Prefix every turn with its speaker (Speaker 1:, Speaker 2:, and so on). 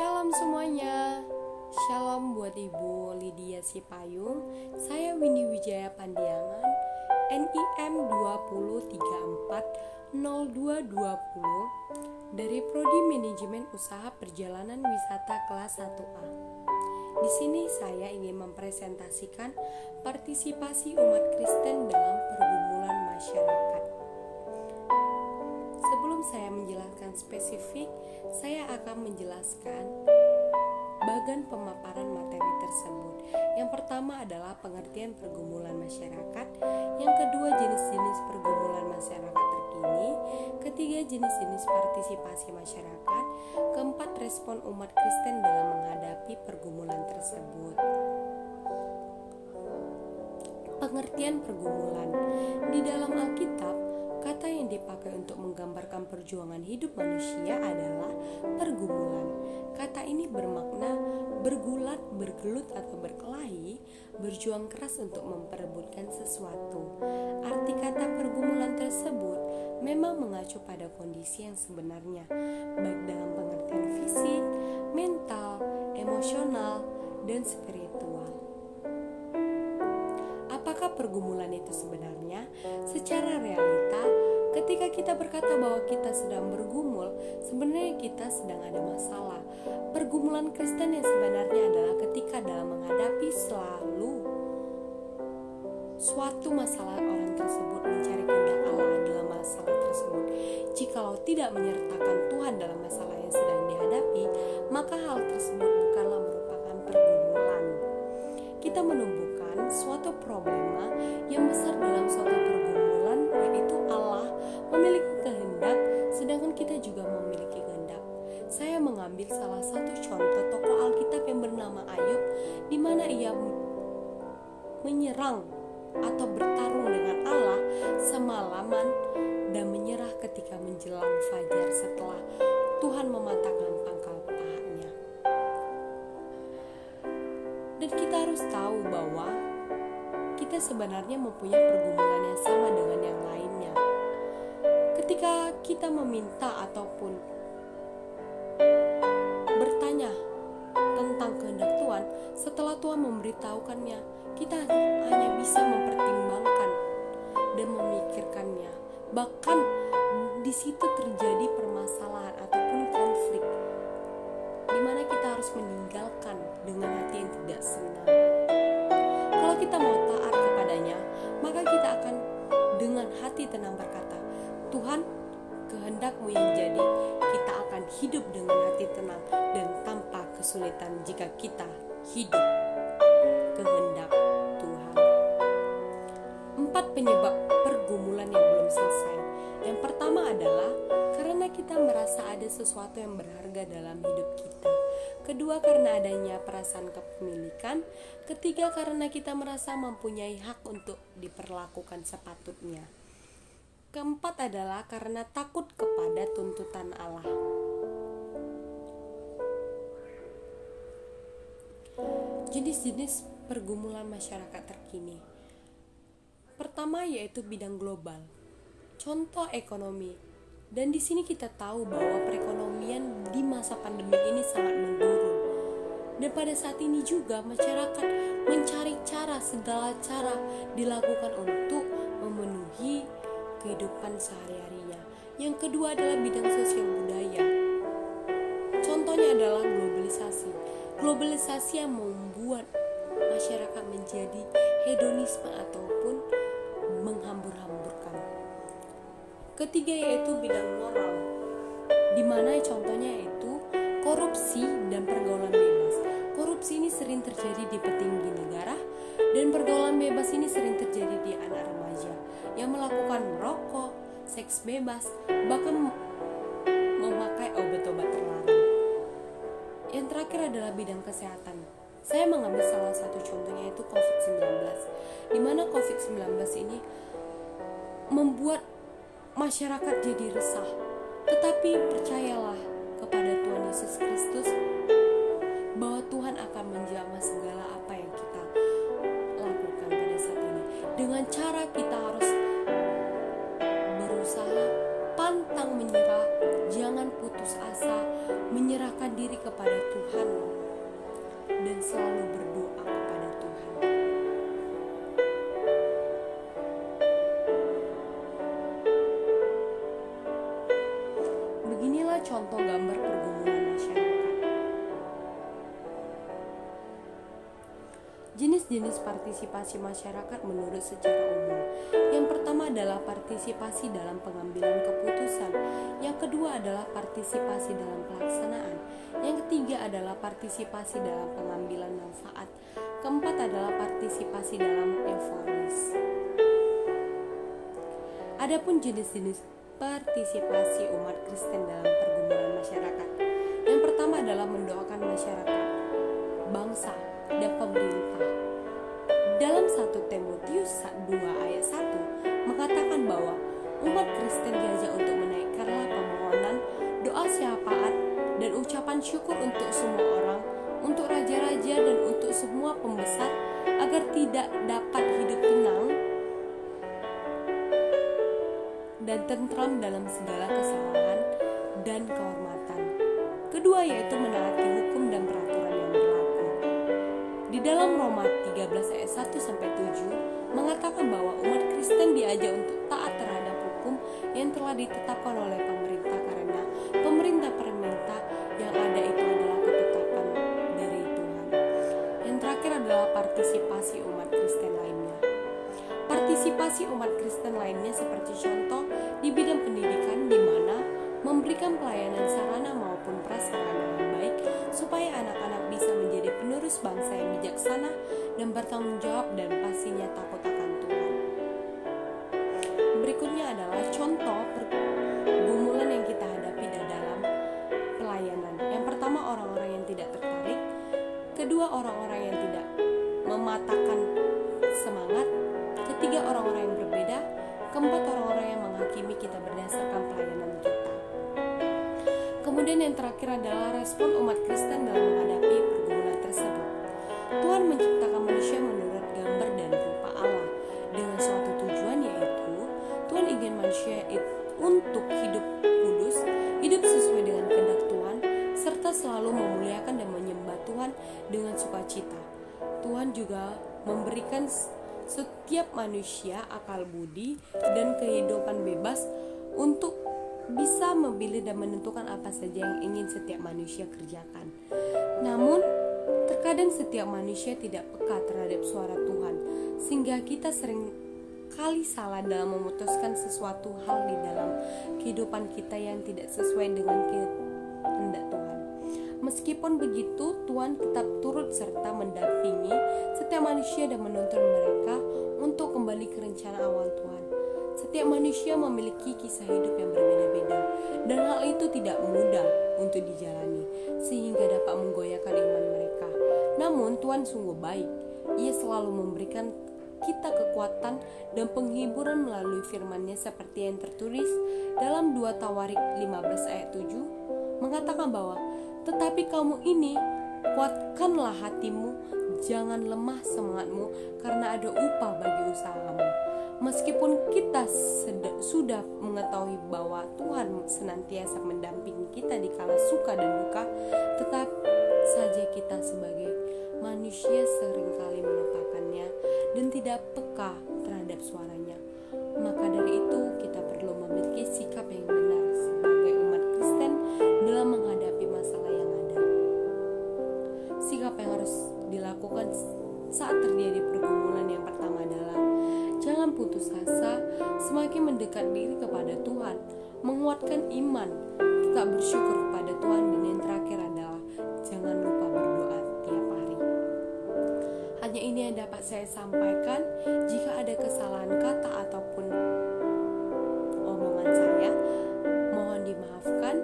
Speaker 1: Shalom semuanya. Shalom buat Ibu Lydia Sipayung. Saya Windy Wijaya Pandiangan, NIM 20340220 dari Prodi Manajemen Usaha Perjalanan Wisata kelas 1A. Di sini saya ingin mempresentasikan partisipasi umat Kristen dalam pergumulan masyarakat. Sebelum saya menjelaskan spesifik, saya akan menjelaskan bagan pemaparan materi tersebut. Yang pertama adalah pengertian pergumulan masyarakat, yang kedua jenis-jenis pergumulan masyarakat terkini, ketiga jenis-jenis partisipasi masyarakat, keempat respon umat Kristen dalam menghadapi pergumulan tersebut. Pengertian pergumulan di dalam Alkitab, kata yang dipakai untuk menggambarkan perjuangan hidup manusia adalah pergumulan. Kata ini bermakna bergulat, bergelut atau berkelahi, berjuang keras untuk memperebutkan sesuatu. Arti kata pergumulan tersebut memang mengacu pada kondisi yang sebenarnya, baik dalam pengertian fisik, mental, emosional, dan spiritual. Apakah pergumulan itu sebenarnya? Secara realita, ketika kita berkata bahwa kita sedang bergumul, sebenarnya kita sedang ada masalah. Pergumulan Kristen yang sebenarnya adalah ketika dalam menghadapi selalu suatu masalah, orang tersebut mencari kehendak Allah dalam masalah tersebut. Jikalau tidak menyertakan Tuhan dalam masalah yang sedang dihadapi, maka hal tersebut bukanlah merupakan pergumulan. Kita menumbuhkan suatu problema yang besar dalam suatu pergumulan, yaitu Allah memiliki kehendak, sedangkan kita juga memiliki kehendak. Saya mengambil salah satu contoh tokoh Alkitab yang bernama Ayub, di mana ia menyerang atau bertarung dengan Allah semalaman dan menyerah ketika menjelang fajar setelah Tuhan mematahkan pangkal pahanya. Dan kita harus tahu bahwa kita sebenarnya mempunyai pergumulan yang sama dengan yang lainnya. Ketika kita meminta ataupun bertanya tentang kehendak Tuhan, setelah Tuhan memberitahukannya, kita hanya bisa mempertimbangkan dan memikirkannya. Bahkan di situ terjadi permasalahan ataupun konflik, di mana kita harus meninggalkan dengan hati yang tidak senang. Kalau kita mau taat kepadanya, maka kita akan dengan hati tenang berkata, Tuhan, kehendak-Mu yang jadi. Kita akan hidup dengan hati tenang dan tanpa kesulitan jika kita hidup kehendak Tuhan. 4 penyebab pergumulan yang belum selesai. Yang pertama adalah karena kita merasa ada sesuatu yang berharga dalam hidup kita. Kedua, karena adanya perasaan kepemilikan. Ketiga, karena kita merasa mempunyai hak untuk diperlakukan sepatutnya. Keempat adalah karena takut kepada tuntutan Allah. Jenis-jenis pergumulan masyarakat terkini. Pertama yaitu bidang global. Contoh ekonomi. Dan di sini kita tahu bahwa perekonomian di masa pandemi ini sangat menurun. Dan pada saat ini juga masyarakat mencari segala cara dilakukan untuk memenuhi kehidupan sehari-harinya. Yang kedua adalah bidang sosial budaya. Contohnya adalah globalisasi. Globalisasi yang membuat masyarakat menjadi hedonisme ataupun menghambur-hamburkan. Ketiga yaitu bidang moral, di mana contohnya yaitu korupsi dan pergaulan bebas. Korupsi ini sering terjadi di petinggi negara, dan pergaulan bebas ini sering terjadi di anak remaja yang melakukan merokok, seks bebas, bahkan memakai obat-obat terlarang. Yang terakhir adalah bidang kesehatan. Saya mengambil salah satu contohnya yaitu COVID-19, di mana COVID-19 ini membuat masyarakat jadi resah. Tetapi percayalah kepada Tuhan Yesus Kristus bahwa Tuhan akan menjamah segala apa yang kita lakukan pada saat ini. Dengan cara kita harus berusaha, pantang menyerah, jangan putus asa, menyerahkan diri kepada Tuhan dan selalu berdoa kepada Tuhan. Beginilah contoh gambar pergumulan masyarakat. Jenis-jenis partisipasi masyarakat menurut secara umum. Yang pertama adalah partisipasi dalam pengambilan keputusan. Yang kedua adalah partisipasi dalam pelaksanaan. Yang ketiga adalah partisipasi dalam pengambilan manfaat. Keempat adalah partisipasi dalam evaluasi. Adapun jenis-jenis partisipasi umat Kristen dalam pergumulan masyarakat. Yang pertama adalah mendoakan masyarakat, bangsa, dan pemerintah. Dalam 1 Timotius 2 ayat 1 mengatakan bahwa umat Kristen diajak untuk menaikkanlah permohonan, doa syafaat, dan ucapan syukur untuk semua orang, untuk raja-raja dan untuk semua pembesar, agar tidak dapat hidup tenang dan tentram dalam segala kesalahan dan kehormatan. Kedua yaitu menaati hukum dan peraturan yang berlaku. Di dalam Roma 13 ayat 1-7 mengatakan bahwa umat Kristen diajak untuk taat terhadap hukum yang telah ditetapkan oleh pemerintah, karena pemerintah yang ada itu adalah ketetapan dari Tuhan. Yang terakhir adalah partisipasi umat Kristen lainnya. Partisipasi umat Kristen lainnya seperti contoh di bidang pendidikan, di mana memberikan pelayanan sarana maupun prasarana yang baik supaya anak-anak bisa menjadi penerus bangsa yang bijaksana dan bertanggung jawab dan pastinya takut akan Tuhan. Berikutnya adalah contoh pergumulan yang kita hadapi dalam pelayanan. Yang pertama, orang-orang yang tidak tertarik. Kedua, orang-orang yang tidak mematahkan semangat. Ketiga, orang-orang yang berbeda. Keempat, orang-orang yang menghakimi kita berdasarkan pelayanan kita. Kemudian yang terakhir adalah respon umat Kristen dalam menghadapi pergumulan tersebut. Tuhan menciptakan manusia menurut gambar dan rupa Allah dengan suatu tujuan, yaitu Tuhan ingin manusia untuk hidup kudus, hidup sesuai dengan kehendak Tuhan, serta selalu memuliakan dan menyembah Tuhan dengan sukacita. Tuhan juga memberikan setiap manusia akal budi dan kehidupan bebas untuk bisa memilih dan menentukan apa saja yang ingin setiap manusia kerjakan. Namun, terkadang setiap manusia tidak peka terhadap suara Tuhan, sehingga kita sering kali salah dalam memutuskan sesuatu hal di dalam kehidupan kita yang tidak sesuai dengan kehendak Tuhan. Meskipun begitu, Tuhan tetap turut serta mendampingi setiap manusia dan menuntun mereka untuk kembali ke rencana awal Tuhan. Setiap manusia memiliki kisah hidup yang berbeda-beda, dan hal itu tidak mudah untuk dijalani, sehingga dapat menggoyahkan iman mereka. Namun Tuhan sungguh baik. Ia selalu memberikan kita kekuatan dan penghiburan melalui firman-Nya, seperti yang tertulis dalam 2 Tawarik 15 ayat 7 mengatakan bahwa tetapi kamu ini, kuatkanlah hatimu, jangan lemah semangatmu, karena ada upah bagi usahamu. Meskipun kita sudah mengetahui bahwa Tuhan senantiasa mendampingi kita di kala suka dan duka, tetap saja kita sebagai manusia seringkali melupakannya dan tidak peka terhadap suaranya. Maka dari itu kita perlu memiliki sikap yang benar sebagai umat Kristen dalam menghadapi masalah yang ada. Sikap yang harus dilakukan saat terjadi pergumulan yang pertama adalah jangan putus asa, semakin mendekat diri kepada Tuhan, menguatkan iman, tetap bersyukur kepada Tuhan, dan yang terakhir adalah jangan lupa berdoa tiap hari. Hanya ini yang dapat saya sampaikan. Jika ada kesalahan kata ataupun omongan saya, mohon dimaafkan.